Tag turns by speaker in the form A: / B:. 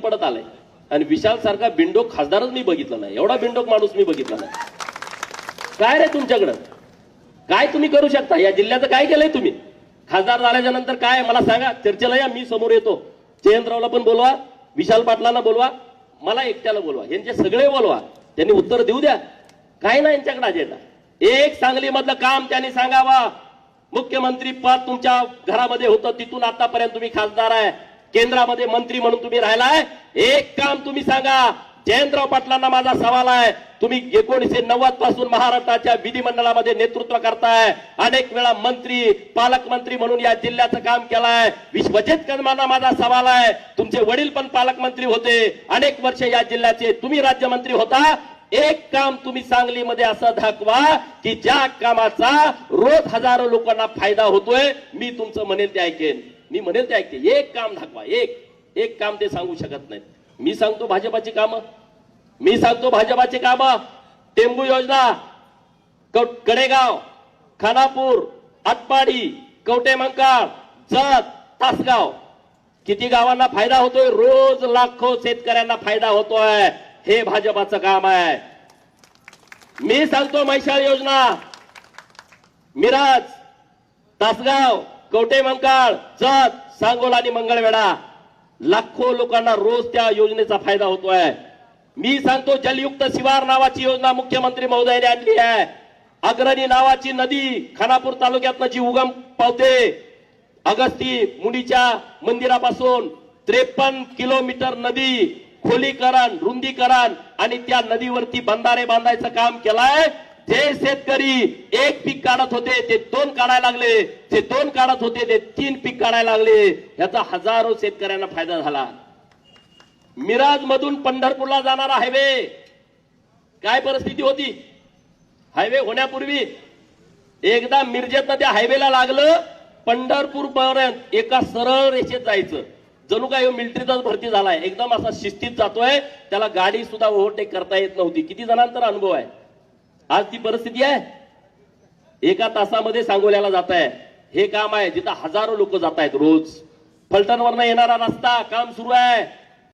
A: पडत आलाय आणि विशाल सारखा बिंडोक खासदारच मी बघितला नाही, एवढा बिंडोक माणूस मी बघितला नाही. काय रे तुमच्याकडं, काय तुम्ही करू शकता? या जिल्ह्याचं काय केलंय तुम्ही? खासदार झाल्याच्या नंतर काय मला सांगा, चर्चेला या, मी समोर येतो. जयंतरावला पण बोलवा, विशाल पाटलांना बोलवा, मला एकट्याला बोलवा, यांचे सगळे बोलवा, त्यांनी उत्तर देऊ द्या. काय नाही यांच्याकडे अजेंडा. एक सांगली मधलं काम त्यांनी सांगावा. मुख्यमंत्री पद तुमच्या घरामध्ये होतं, तिथून आतापर्यंत तुम्ही खासदार आहे, केंद्रामध्ये मंत्री म्हणून तुम्ही राहिलाय. एक काम तुम्ही सांगा. जयंतराव पाटलांना माझा सवाल आहे, तुम्ही 1990 पासून महाराष्ट्राच्या विधिमंडळामध्ये नेतृत्व करताय, अनेक वेळा मंत्री पालकमंत्री म्हणून या जिल्ह्याचं काम केलंय. विश्वजित कदमांना माझा सवाल आहे, तुमचे वडील पण पालकमंत्री होते, अनेक वर्ष या जिल्ह्याचे तुम्ही राज्यमंत्री होता. एक काम तुम्ही सांगलीमध्ये असं दाखवा की ज्या कामाचा रोज हजारो लोकांना फायदा होतोय. मी तुमचं म्हणेल ते ऐकेन, मी म्हणेल ते ऐकते. एक काम दाखवा, एक काम ते सांगू शकत नाहीत. मी सांगतो भाजपाची कामं, मी सांगतो भाजपाची कामं. टेंबू योजना, कडेगाव, खानापूर, आटपाडी, कवटेमंकाळ, जत, तासगाव, किती गावांना फायदा होतोय? रोज लाखो शेतकऱ्यांना फायदा होतोय. हे भाजपाचं काम आहे. मी सांगतो म्हैसाळ योजना, मिरज, तासगाव, कवटेमंकाळ, जत, सांगोला आणि मंगळवेढा, लाखो लोकांना रोज त्या योजनेचा फायदा होतोय. मी सांगतो जलयुक्त शिवार नावाची योजना मुख्यमंत्री महोदयाने आणली आहे. अग्रणी नावाची नदी खानापूर तालुक्यातनं जी उगम पावते, अगस्ती मुनीच्या मंदिरापासून 53 किलोमीटर नदी खोलीकरण, रुंदीकरण आणि त्या नदीवरती बंधारे बांधायचं काम केलंय. जे शेतकरी एक पीक काढत होते ते 2 काढायला लागले, जे 2 काढत होते ते 3 पीक काढायला लागले. याचा हजारो शेतकऱ्यांना फायदा झाला. मिरज मधून पंढरपूरला जाणारा हायवे, काय परिस्थिती होती? हायवे होण्यापूर्वी एकदा मिरजेतनं त्या हायवेला लागलं, पंढरपूर पर्यंत एका सरळ रेषेत जायचं, जणू काय मिलिटरीचाच भरती झालाय. एकदम असा शिस्तीत जातोय, त्याला गाडी सुद्धा ओव्हरटेक करता येत नव्हती. किती जणांचा अनुभव आहे? आज ती परिस्थिती आहे. एका तासामध्ये सांगोल्याला जात आहे. हे काम आहे जिथं हजारो लोक जात आहेत रोज. फलटणवरनं येणारा रस्ता काम सुरू आहे.